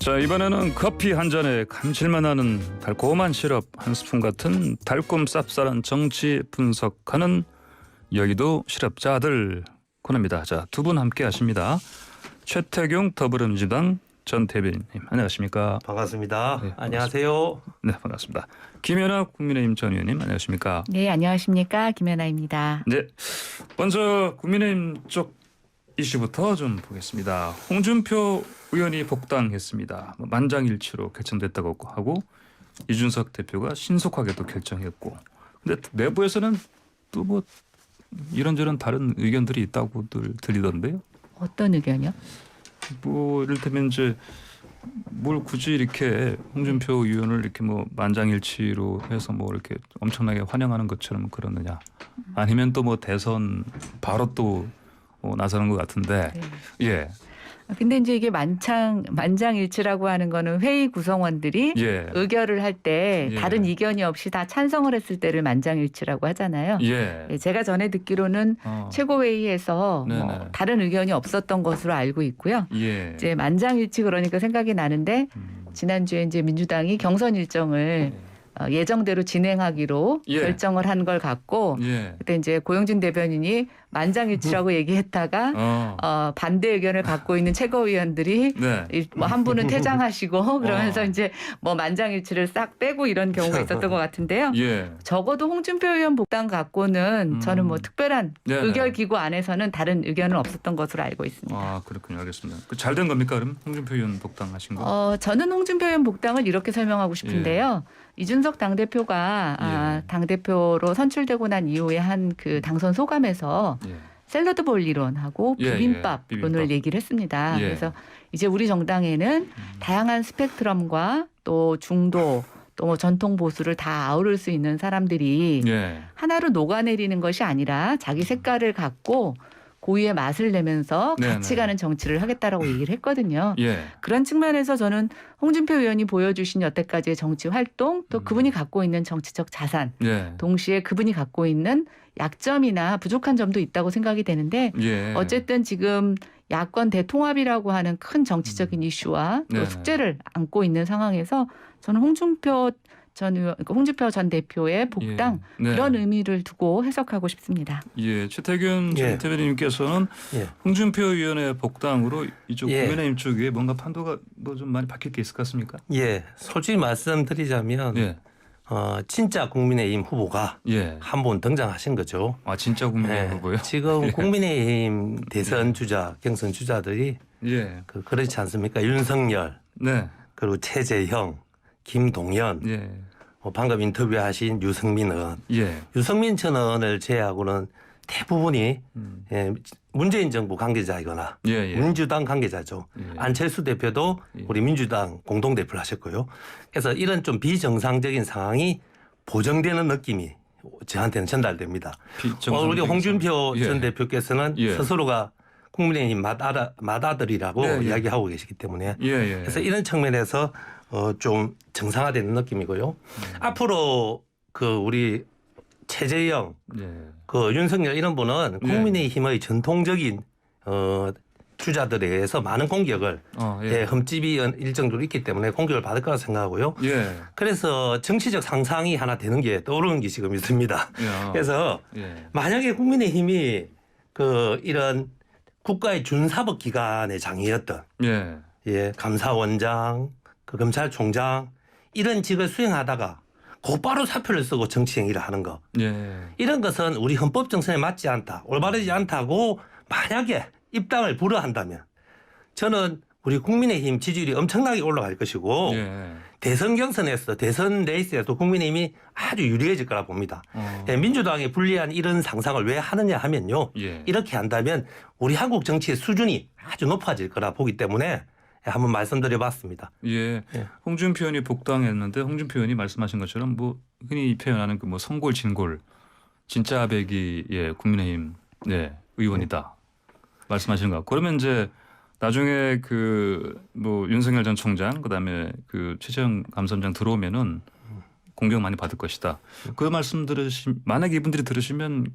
자, 이번에는 커피 한 잔에 감칠맛 나는 달콤한 시럽 한 스푼 같은 달콤 쌉쌀한 정치 분석하는 여의도 실업자들 코너입니다. 자, 두 분 함께 하십니다. 최태경 더불어민주당 전 대변인님 안녕하십니까? 반갑습니다. 네, 안녕하세요. 네, 반갑습니다. 김연아 국민의힘 전 의원님 안녕하십니까? 네, 안녕하십니까? 김연아입니다. 네, 먼저 국민의힘 쪽 이슈부터 좀 보겠습니다. 홍준표 의원이 복당했습니다. 만장일치로 결정됐다고 하고 이준석 대표가 신속하게도 결정했고, 근데 내부에서는 또 뭐 이런저런 다른 의견들이 있다고들 들리던데요. 어떤 의견이요? 뭐 이를테면 이제 뭘 굳이 이렇게 홍준표 의원을 이렇게 뭐 만장일치로 해서 뭐 이렇게 엄청나게 환영하는 것처럼 그러느냐, 아니면 또 뭐 대선 바로 또 나서는 것 같은데. 네. 예. 근데 이제 이게 만장일치라고 하는 거는 회의 구성원들이 예. 의결을 할 때 예. 다른 이견이 없이 다 찬성을 했을 때를 만장일치라고 하잖아요. 예. 예, 제가 전에 듣기로는 최고회의에서 네네. 뭐 다른 의견이 없었던 것으로 알고 있고요. 예. 이제 만장일치 그러니까 생각이 나는데 지난주에 이제 민주당이 경선 일정을 예정대로 진행하기로 예. 결정을 한 걸 갖고 예. 그때 이제 고영진 대변인이 만장일치라고 얘기했다가 반대 의견을 갖고 있는 최고위원들이 네. 뭐 한 분은 퇴장하시고 그러면서 어. 이제 뭐 만장일치를 싹 빼고 이런 경우가 있었던 것 같은데요. 예. 적어도 홍준표 의원 복당 갖고는 저는 뭐 특별한 네네. 의결 기구 안에서는 다른 의견은 없었던 것으로 알고 있습니다. 아, 그렇군요. 알겠습니다. 잘 된 겁니까 그럼 홍준표 의원 복당하신 거? 저는 홍준표 의원 복당을 이렇게 설명하고 싶은데요. 이준석 당대표가 예. 당대표로 선출되고 난 이후에 한 그 당선 소감에서 예. 샐러드 볼 이론하고 예, 비빔밥 예. 론을 얘기를 했습니다. 예. 그래서 이제 우리 정당에는 다양한 스펙트럼과 또 중도 또 뭐 전통 보수를 다 아우를 수 있는 사람들이 예. 하나로 녹아내리는 것이 아니라 자기 색깔을 갖고 고유의 맛을 내면서 같이 네네. 가는 정치를 하겠다라고 얘기를 했거든요. 예. 그런 측면에서 저는 홍준표 의원이 보여주신 여태까지의 정치 활동 또 그분이 갖고 있는 정치적 자산 예. 동시에 그분이 갖고 있는 약점이나 부족한 점도 있다고 생각이 되는데 예. 어쨌든 지금 야권 대통합이라고 하는 큰 정치적인 이슈와 또 네네. 숙제를 안고 있는 상황에서 저는 홍준표 전 대표의 복당 예. 네. 그런 의미를 두고 해석하고 싶습니다. 예. 최태균 전 예. 대변인님께서는 예. 홍준표 의원의 복당으로 이쪽 예. 국민의힘 쪽에 뭔가 판도가 뭐 좀 많이 바뀔 게 있을 것 같습니까? 예, 솔직히 말씀드리자면 예. 진짜 국민의힘 후보가 예. 한 분 등장하신 거죠. 아, 진짜 국민의힘 예, 후보요? 지금 예. 국민의힘 대선 주자, 경선 주자들이 예. 그렇지 않습니까? 윤석열, 네. 그리고 최재형, 김동연, 예. 방금 인터뷰하신 유승민 의원, 예. 유승민 전 의원을 제외하고는 대부분이 문재인 정부 관계자이거나 예. 예. 민주당 관계자죠. 예. 안철수 대표도 예. 우리 민주당 공동대표를 하셨고요. 그래서 이런 좀 비정상적인 상황이 보정되는 느낌이 저한테는 전달됩니다. 우리 홍준표 예. 전 대표께서는 예. 스스로가 국민의힘 맏아들이라고 예, 예. 이야기하고 계시기 때문에 예. 예. 그래서 이런 측면에서 좀 정상화되는 느낌이고요. 앞으로 우리 최재형, 예. 윤석열 이런 분은 예. 국민의힘의 전통적인 주자들에 의해서 많은 공격을 예. 흠집이 일정 정도 있기 때문에 공격을 받을 거라 생각하고요. 예. 그래서 정치적 상상이 하나 되는 게 떠오르는 게 지금 있습니다. 예. 그래서 예. 만약에 국민의힘이 이런 국가의 준사법 기관의 장이었던 예. 감사원장, 검찰총장 이런 직을 수행하다가 곧바로 사표를 쓰고 정치 행위를 하는 거. 예. 이런 것은 우리 헌법 정신에 맞지 않다, 올바르지 않다고 만약에 입당을 불허한다면 저는 우리 국민의힘 지지율이 엄청나게 올라갈 것이고 예. 대선 경선에서 대선 레이스에도 국민의힘이 아주 유리해질 거라 봅니다. 민주당에 불리한 이런 상상을 왜 하느냐 하면요. 예. 이렇게 한다면 우리 한국 정치의 수준이 아주 높아질 거라 보기 때문에 한번 말씀드려봤습니다. 예. 예. 홍준표 의원이 복당했는데 홍준표 의원이 말씀하신 것처럼 뭐 흔히 표현하는 그 뭐 성골 진골 진짜 아베기 국민의힘 의원이다 말씀하시는 거. 그러면 이제 나중에 뭐 윤석열 전 총장 그다음에 최재형 감사원장 들어오면은 공격 많이 받을 것이다. 그 말씀 만약에 이분들이 들으시면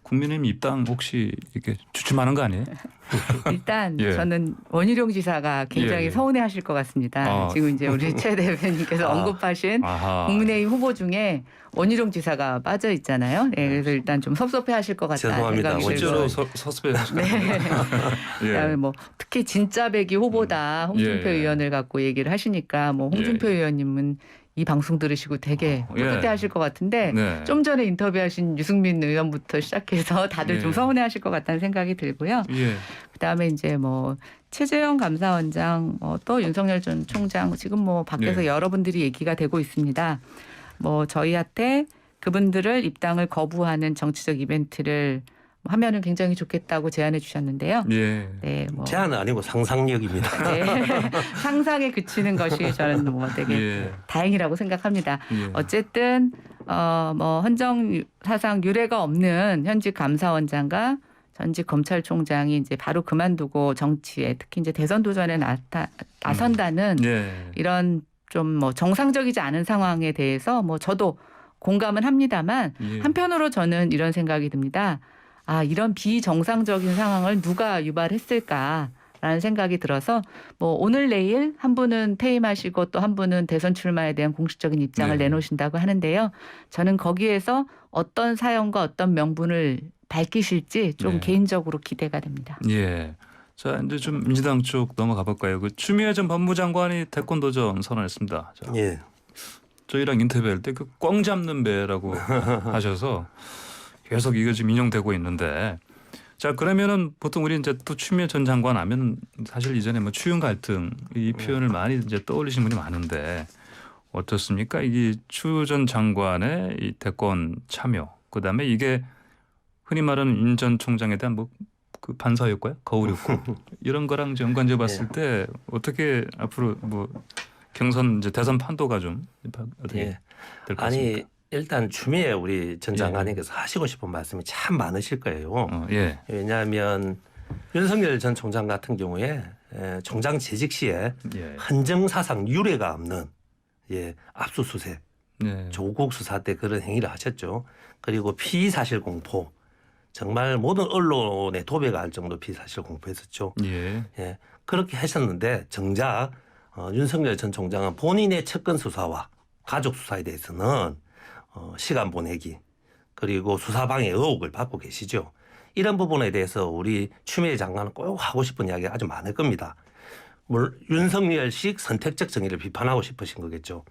국민의힘 입당 혹시 이렇게 주춤하는 거 아니에요? 일단 예. 저는 원희룡 지사가 굉장히 예, 예. 서운해하실 것 같습니다. 아. 지금 이제 우리 최 대변인께서 아. 언급하신 아하. 국민의힘 후보 중에 원희룡 지사가 빠져 있잖아요. 네, 그래서 일단 좀 섭섭해하실 것 같다 죄송합니다. 생각이 실제로 들고요. 서스페하시고. 네. 그다음에 뭐 특히 진짜 백이 후보다 홍준표 예, 예. 의원을 갖고 얘기를 하시니까 뭐 홍준표 예. 의원님은 이 방송 들으시고 되게 예. 뿌듯해하실 것 같은데 네. 좀 전에 인터뷰하신 유승민 의원부터 시작해서 다들 예. 좀 서운해하실 것 같다는 생각이 들고요. 예. 그다음에 이제 뭐 최재형 감사원장 또 윤석열 전 총장 지금 뭐 밖에서 예. 여러분들이 얘기가 되고 있습니다. 뭐 저희한테 그분들을 입당을 거부하는 정치적 이벤트를 하면은 굉장히 좋겠다고 제안해 주셨는데요. 예. 네, 뭐 제안은 아니고 상상력입니다. 네. 상상에 그치는 것이 저는 뭐 되게 예. 다행이라고 생각합니다. 예. 어쨌든 뭐 헌정 사상 유례가 없는 현직 감사원장과 전직 검찰총장이 이제 바로 그만두고 정치에 특히 이제 대선 도전에 나선다는 예. 이런 좀 뭐 정상적이지 않은 상황에 대해서 뭐 저도 공감은 합니다만 예. 한편으로 저는 이런 생각이 듭니다. 아, 이런 비정상적인 상황을 누가 유발했을까라는 생각이 들어서 뭐 오늘 내일 한 분은 퇴임하시고 또 한 분은 대선 출마에 대한 공식적인 입장을 네. 내놓으신다고 하는데요. 저는 거기에서 어떤 사연과 어떤 명분을 밝히실지 좀 네. 개인적으로 기대가 됩니다. 예. 자, 이제 좀 민주당 쪽 넘어가 볼까요? 그 추미애 전 법무장관이 대권 도전 선언했습니다. 자, 예. 저희랑 인터뷰할 때 그 꽝 잡는 배라고 하셔서 계속 이거 지금 인용되고 있는데, 자 그러면은 보통 우리 이제 또 추미애 전 장관 하면 사실 이전에 뭐 추윤 갈등 이 표현을 많이 이제 떠올리신 분이 많은데 어떻습니까? 이게 추 전 장관의 이 대권 참여, 그다음에 이게 흔히 말하는 윤 전 총장에 대한 뭐 그 반사 효과요, 거울 효과 이런 거랑 이제 연관지어 봤을 때 어떻게 앞으로 뭐 경선 이제 대선 판도가 좀 어떻게 예. 될 것 같습니까? 아니 일단 추미애 우리 전 장관님께서 하시고 싶은 말씀이 참 많으실 거예요. 예. 왜냐하면 윤석열 전 총장 같은 경우에 총장 재직 시에 예. 헌정사상 유례가 없는 압수수색, 네. 조국 수사 때 그런 행위를 하셨죠. 그리고 피의사실 공포, 정말 모든 언론에 도배가 할 정도 피의사실 공포했었죠. 예. 예, 그렇게 하셨는데 정작 윤석열 전 총장은 본인의 측근 수사와 가족 수사에 대해서는 시간 보내기 그리고 수사방해 의혹을 받고 계시죠. 이런 부분에 대해서 우리 추미애 장관은 꼭 하고 싶은 이야기가 아주 많을 겁니다. 윤석열식 선택적 정의를 비판하고 싶으신 거겠죠.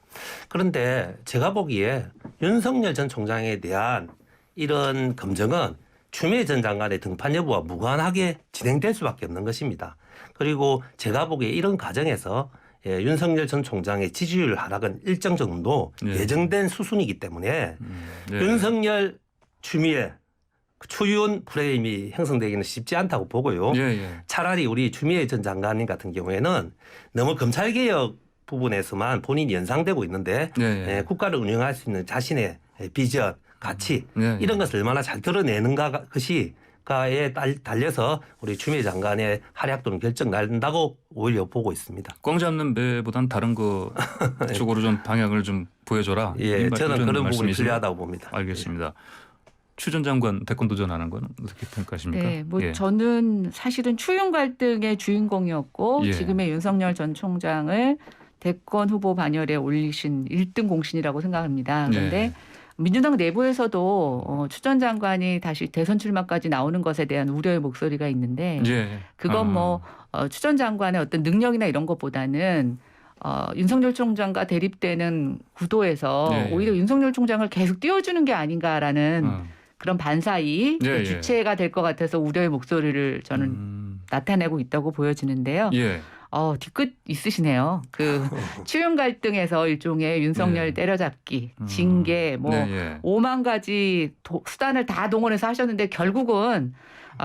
그런데 제가 보기에 윤석열 전 총장에 대한 이런 검증은 추미애 전 장관의 등판 여부와 무관하게 진행될 수밖에 없는 것입니다. 그리고 제가 보기에 이런 과정에서 윤석열 전 총장의 지지율 하락은 일정 정도 네. 예정된 수순이기 때문에 네. 윤석열, 추미애, 추윤 프레임이 형성되기는 쉽지 않다고 보고요. 예, 예. 차라리 우리 추미애 전 장관님 같은 경우에는 너무 검찰개혁 부분에서만 본인이 연상되고 있는데 예, 예. 국가를 운영할 수 있는 자신의 비전, 가치 예, 이런 예. 것을 얼마나 잘 드러내는가 것이가에 달려서 우리 추미애 장관의 활약도는 결정 난다고 오히려 보고 있습니다. 꽝 잡는 배보단 다른 거 쪽으로 좀 방향을 좀 보여줘라. 예, 저는 이런 그런 부분이 말씀이시죠? 불리하다고 봅니다. 알겠습니다. 추 전 장관 대권 도전하는 건 어떻게 평가하십니까? 네, 뭐 예. 저는 사실은 추윤 갈등의 주인공이었고 예. 지금의 윤석열 전 총장을 대권 후보 반열에 올리신 1등 공신이라고 생각합니다. 그런데 예. 민주당 내부에서도 추 전 장관이 다시 대선 출마까지 나오는 것에 대한 우려의 목소리가 있는데 예. 그건 뭐 추 전 장관의 어떤 능력이나 이런 것보다는 윤석열 총장과 대립되는 구도에서 예, 예. 오히려 윤석열 총장을 계속 띄워주는 게 아닌가라는 그런 반사이 예, 예. 주체가 될 것 같아서 우려의 목소리를 저는 나타내고 있다고 보여지는데요. 예. 뒤끝 있으시네요. 그 추윤 갈등에서 일종의 윤석열 예. 때려잡기, 징계, 뭐 네, 예. 5만 가지 수단을 다 동원해서 하셨는데 결국은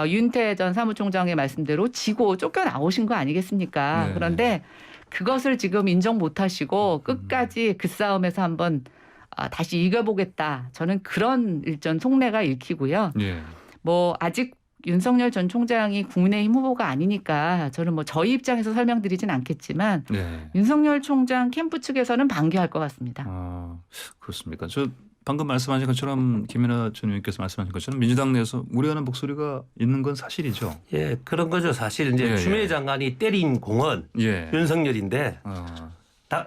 윤태 전 사무총장의 말씀대로 지고 쫓겨나오신 거 아니겠습니까? 네. 그런데 그것을 지금 인정 못하시고 끝까지 그 싸움에서 한번 다시 이겨보겠다. 저는 그런 일전 속내가 읽히고요. 예. 뭐 아직 윤석열 전 총장이 국민의힘 후보가 아니니까 저는 뭐 저희 입장에서 설명드리진 않겠지만 네. 윤석열 총장 캠프 측에서는 반기할 것 같습니다. 그렇습니까? 저 방금 말씀하신 것처럼 김연아 전 의원께서 말씀하신 것처럼 민주당 내에서 우려하는 목소리가 있는 건 사실이죠. 예, 그런 거죠. 사실 이제 예, 추미애 예. 장관이 때린 공은 예. 윤석열인데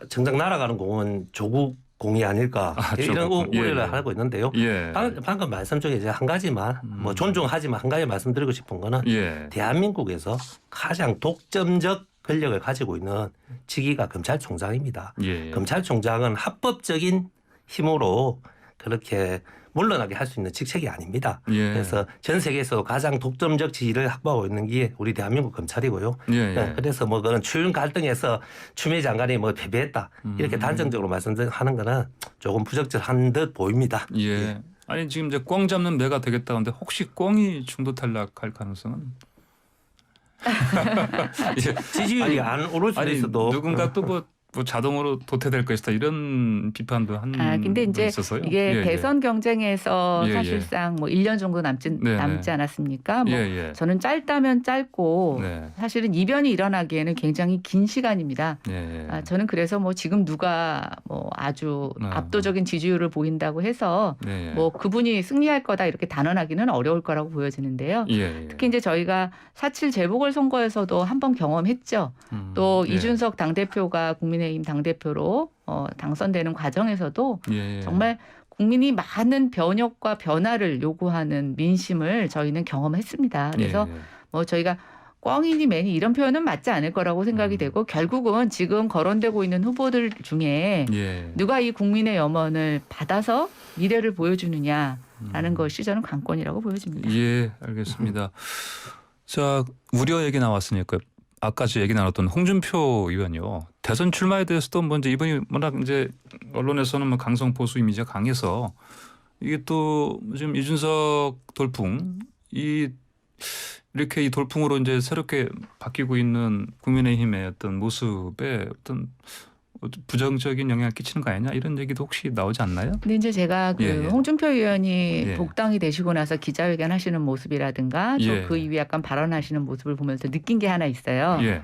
정작 날아가는 공은 조국 공이 아닐까 이런 조국 공. 우려를 예, 예. 하고 있는데요. 예. 방금 말씀 중에 이제 한 가지만 뭐 존중하지만 한 가지 말씀드리고 싶은 거는 예. 대한민국에서 가장 독점적 권력을 가지고 있는 직위가 검찰총장입니다. 예. 검찰총장은 합법적인 힘으로 그렇게 물러나게 할 수 있는 직책이 아닙니다. 예. 그래서 전 세계에서 가장 독점적 지위를 확보하고 있는 게 우리 대한민국 검찰이고요. 예. 예. 그래서 뭐 그런 추윤 갈등에서 추미애 장관이 뭐 패배했다 이렇게 단정적으로 말씀하는 거는 조금 부적절한 듯 보입니다. 예. 아니 지금 이제 꽝 잡는 매가 되겠다는데 혹시 꽝이 중도 탈락할 가능성은? 예. 지지율이 안 오를 수도 아니 있어도 누군가 또 뭐 자동으로 도태될 것이다 이런 비판도 한 근데 이제 있어서요. 이게 예, 대선 경쟁에서 예, 예. 사실상 뭐 1년 정도 남지 네, 않았습니까? 뭐 예, 예. 저는 짧다면 짧고 네. 사실은 이변이 일어나기에는 굉장히 긴 시간입니다. 예, 예. 저는 그래서 뭐 지금 누가 뭐 아주 압도적인 지지율을 보인다고 해서 예, 예. 뭐 그분이 승리할 거다 이렇게 단언하기는 어려울 거라고 보여지는데요. 예, 예. 특히 이제 저희가 4.7 재보궐선거에서도 한번 경험했죠. 또 예. 이준석 당대표가 국민의힘 당대표로 당선되는 과정에서도 예, 예. 정말 국민이 많은 변혁과 변화를 요구하는 민심을 저희는 경험했습니다. 그래서 예, 예. 뭐 저희가 꽝이니 매니 이런 표현은 맞지 않을 거라고 생각이 되고 결국은 지금 거론되고 있는 후보들 중에 예. 누가 이 국민의 염원을 받아서 미래를 보여주느냐라는 것이 저는 관건이라고 보여집니다. 예, 알겠습니다. 자, 우려 얘기 나왔으니까 아까 저 얘기 나눴던 홍준표 의원요. 대선 출마에 대해서도 먼저 이번이 워낙 이제 언론에서는 뭐 강성 보수 이미지가 강해서 이게 또 지금 이준석 돌풍 이렇게 이 돌풍으로 이제 새롭게 바뀌고 있는 국민의힘의 어떤 모습에 어떤 부정적인 영향을 끼치는 거 아니냐 이런 얘기도 혹시 나오지 않나요? 근데 이제 제가 그 예, 예. 홍준표 의원이 예. 복당이 되시고 나서 기자회견 하시는 모습이라든가 또 예. 그 이후에 약간 발언하시는 모습을 보면서 느낀 게 하나 있어요. 예.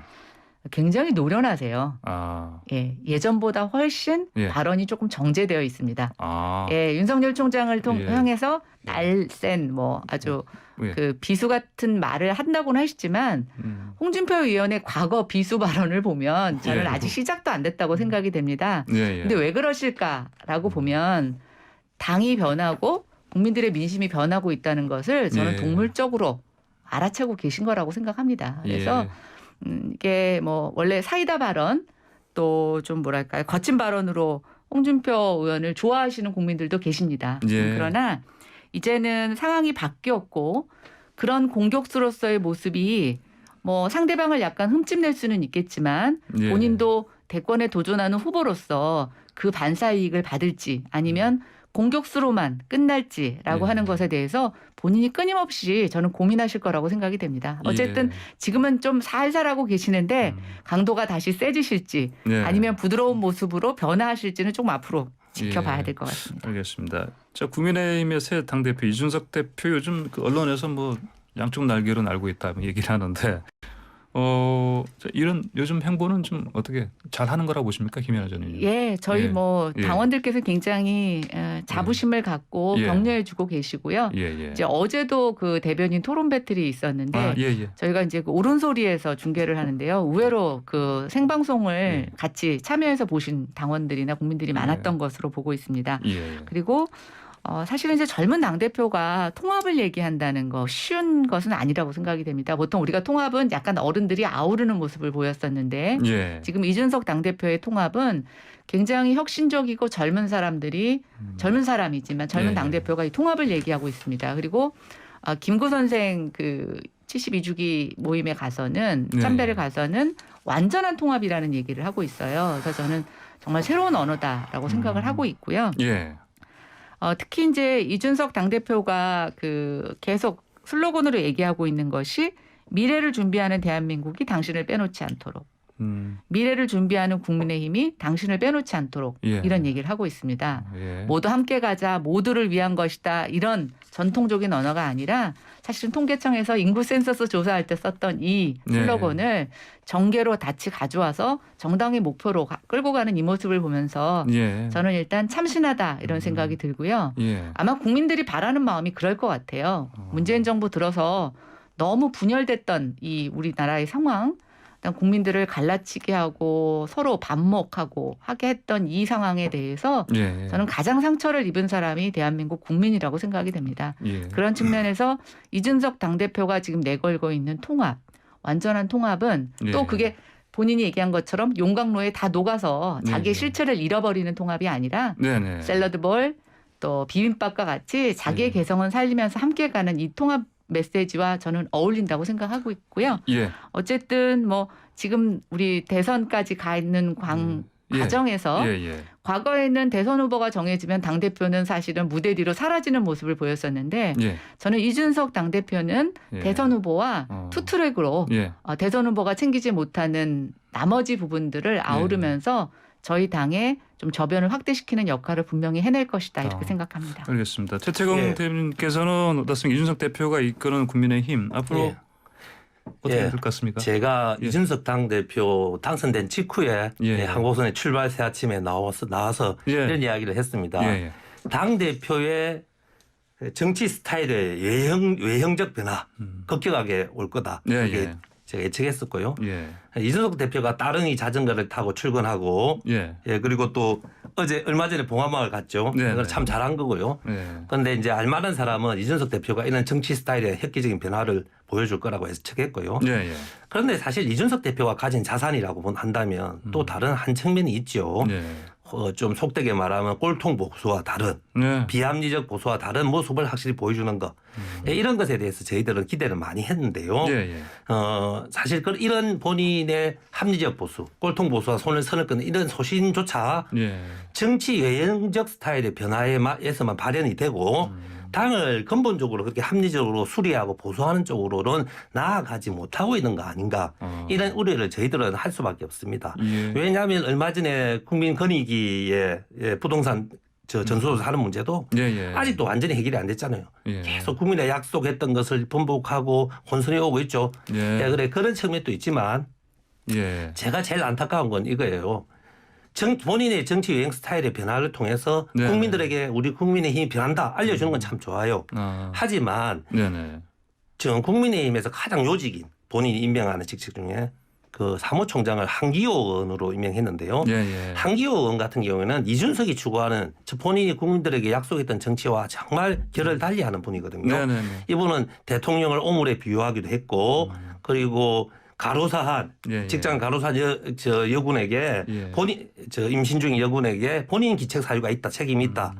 굉장히 노련하세요. 아. 예, 예전보다 훨씬 예. 발언이 조금 정제되어 있습니다. 아. 예, 윤석열 총장을 예. 향해서 날쌘 뭐 아주 예. 그 비수 같은 말을 한다고는 하시지만 홍준표 의원의 과거 비수 발언을 보면 저는 예. 아직 시작도 안 됐다고 생각이 됩니다. 예, 예. 근데 왜 그러실까라고 보면 당이 변하고 국민들의 민심이 변하고 있다는 것을 저는 예. 동물적으로 알아채고 계신 거라고 생각합니다. 그래서 예. 이게 뭐 원래 사이다 발언 또 좀 뭐랄까요 거친 발언으로 홍준표 의원을 좋아하시는 국민들도 계십니다. 예. 그러나 이제는 상황이 바뀌었고 그런 공격수로서의 모습이 뭐 상대방을 약간 흠집낼 수는 있겠지만 예. 본인도 대권에 도전하는 후보로서 그 반사이익을 받을지 아니면 공격수로만 끝날지라고 예. 하는 것에 대해서 본인이 끊임없이 저는 고민하실 거라고 생각이 됩니다. 어쨌든 예. 지금은 좀 살살하고 계시는데 강도가 다시 세지실지 예. 아니면 부드러운 모습으로 변화하실지는 조금 앞으로 지켜봐야 예. 될 것 같습니다. 알겠습니다. 자, 국민의힘의 새 당대표 이준석 대표 요즘 그 언론에서 뭐 양쪽 날개로 날고 있다 얘기를 하는데 자, 이런 요즘 행보는 좀 어떻게 잘하는 거라고 보십니까, 김연아 전 의원님? 예, 저희 예. 뭐 예. 당원들께서 굉장히 자부심을 갖고 예. 격려해주고 계시고요. 예, 예. 이제 어제도 그 대변인 토론 배틀이 있었는데 아, 예, 예. 저희가 이제 그 오른소리에서 중계를 하는데요. 의외로 그 생방송을 예. 같이 참여해서 보신 당원들이나 국민들이 많았던 것으로 보고 있습니다. 예. 그리고 사실은 이제 젊은 당대표가 통합을 얘기한다는 거 쉬운 것은 아니라고 생각이 됩니다. 보통 우리가 통합은 약간 어른들이 아우르는 모습을 보였었는데 예. 지금 이준석 당대표의 통합은 굉장히 혁신적이고 젊은 사람들이 젊은 사람이지만 젊은 예. 당대표가 이 통합을 얘기하고 있습니다. 그리고 김구 선생 그 72주기 모임에 가서는 네. 참배를 가서는 완전한 통합이라는 얘기를 하고 있어요. 그래서 저는 정말 새로운 언어다라고 생각을 하고 있고요. 예. 특히 이제 이준석 당대표가 그 계속 슬로건으로 얘기하고 있는 것이 미래를 준비하는 대한민국이 당신을 빼놓지 않도록. 미래를 준비하는 국민의힘이 당신을 빼놓지 않도록 예. 이런 얘기를 하고 있습니다. 예. 모두 함께 가자, 모두를 위한 것이다. 이런 전통적인 언어가 아니라 사실은 통계청에서 인구 센서스 조사할 때 썼던 이 슬로건을 정계로 같이 가져와서 정당의 목표로 끌고 가는 이 모습을 보면서 예. 저는 일단 참신하다 이런 생각이 들고요. 예. 아마 국민들이 바라는 마음이 그럴 것 같아요. 문재인 정부 들어서 너무 분열됐던 이 우리나라의 상황, 일단 국민들을 갈라치게 하고 서로 반목하고 하게 했던 이 상황에 대해서 예. 저는 가장 상처를 입은 사람이 대한민국 국민이라고 생각이 됩니다. 예. 그런 측면에서 이준석 당대표가 지금 내걸고 있는 통합, 완전한 통합은 예. 또 그게 본인이 얘기한 것처럼 용광로에 다 녹아서 자기의 예. 실체를 잃어버리는 통합이 아니라 네네. 샐러드볼 또 비빔밥과 같이 자기의 예. 개성은 살리면서 함께 가는 이 통합 메시지와 저는 어울린다고 생각하고 있고요. 예. 어쨌든 뭐 지금 우리 대선까지 가 있는 예. 과정에서 예. 예. 과거에는 대선 후보가 정해지면 당대표는 사실은 무대 뒤로 사라지는 모습을 보였었는데 예. 저는 이준석 당대표는 예. 대선 후보와 투트랙으로 예. 대선 후보가 챙기지 못하는 나머지 부분들을 아우르면서 저희 당에 좀 저변을 확대시키는 역할을 분명히 해낼 것이다 이렇게 생각합니다. 알겠습니다. 최태공 예. 대변인께서는 어떻습니까? 이준석 대표가 이끄는 국민의힘 앞으로 예. 어떻게 예. 될 것 같습니까? 제가 예. 이준석 당대표 당선된 직후에 예. 한국선의 출발 새 아침에 나와서 예. 이런 이야기를 했습니다. 예. 당대표의 정치 스타일의 외형적 변화 급격하게 올 거다. 예. 그게 예. 제가 예측했었고요. 예. 이준석 대표가 따릉이 자전거를 타고 출근하고 예. 그리고 또 어제 얼마 전에 봉화마을 갔죠. 네, 그걸 네. 참 잘한 거고요. 예. 그런데 이제 알만한 사람은 이준석 대표가 이런 정치 스타일의 획기적인 변화를 보여줄 거라고 예측했고요. 예. 예. 그런데 사실 이준석 대표가 가진 자산이라고 한다면 또 다른 한 측면이 있죠. 예. 좀 속되게 말하면 꼴통 보수와 다른 네. 비합리적 보수와 다른 모습을 확실히 보여주는 것. 이런 것에 대해서 저희들은 기대를 많이 했는데요. 예. 예. 사실 이런 본인의 합리적 보수, 꼴통 보수와 선을 끊는 이런 소신조차 예. 정치 외형적 스타일의 변화에서만 발현이 되고 당을 근본적으로 그렇게 합리적으로 수리하고 보수하는 쪽으로는 나아가지 못하고 있는 거 아닌가 이런 우려를 저희들은 할 수밖에 없습니다. 예. 왜냐하면 얼마 전에 국민권익위의 부동산 전수조사 하는 문제도 예. 예. 아직도 완전히 해결이 안 됐잖아요. 예. 계속 국민에 약속했던 것을 번복하고 혼선이 오고 있죠. 예. 그래 그런 측면도 있지만 예. 제가 제일 안타까운 건 이거예요. 본인의 정치 여행 스타일의 변화를 통해서 네. 국민들에게 우리 국민의힘이 변한다 알려주는 건 참 좋아요. 하지만 네네. 지금 국민의힘에서 가장 요직인 본인이 임명하는 직책 중에 그 사무총장을 한기호 의원으로 임명했는데요. 예. 예. 한기호 의원 같은 경우에는 이준석이 추구하는 본인이 국민들에게 약속했던 정치와 정말 결을 달리하는 분이거든요. 네네네. 이분은 대통령을 오물에 비유하기도 했고 그리고 가로사한 예. 예. 직장 가로사 여군에게 예. 임신 중인 여군에게 본인 기책 사유가 있다, 책임이 있다.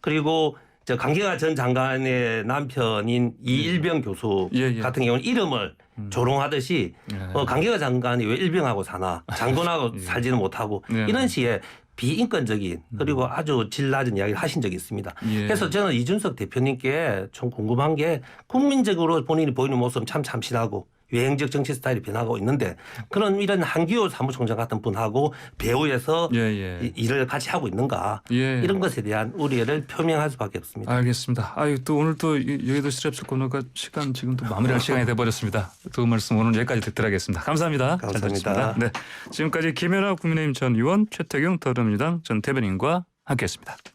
그리고 강경화 전 장관의 남편인 이일병 교수 예. 예. 같은 경우는 이름을 조롱하듯이 예. 강경화 장관이 왜 일병하고 사나 장군하고 예. 살지는 못하고 네. 이런 식의 비인권적인 그리고 아주 질 낮은 이야기를 하신 적이 있습니다. 예. 그래서 저는 이준석 대표님께 좀 궁금한 게 국민적으로 본인이 보이는 모습은 참 참신하고 외행적 정치 스타일이 변하고 있는데 그런 이런 한기호 사무총장 같은 분하고 배후에서 예. 예. 일을 같이 하고 있는가 예. 이런 것에 대한 우려를 표명할 수밖에 없습니다. 알겠습니다. 또 오늘 또 여의도 시랩스 코너가 시간 지금 또 마무리할 시간이 돼버렸습니다. 두 말씀 오늘 여기까지 듣도록 하겠습니다. 감사합니다. 잘 감사합니다. 들었습니다. 네, 지금까지 김연아 국민의힘 전 의원 최태경 더불어민주당 전 대변인과 함께했습니다.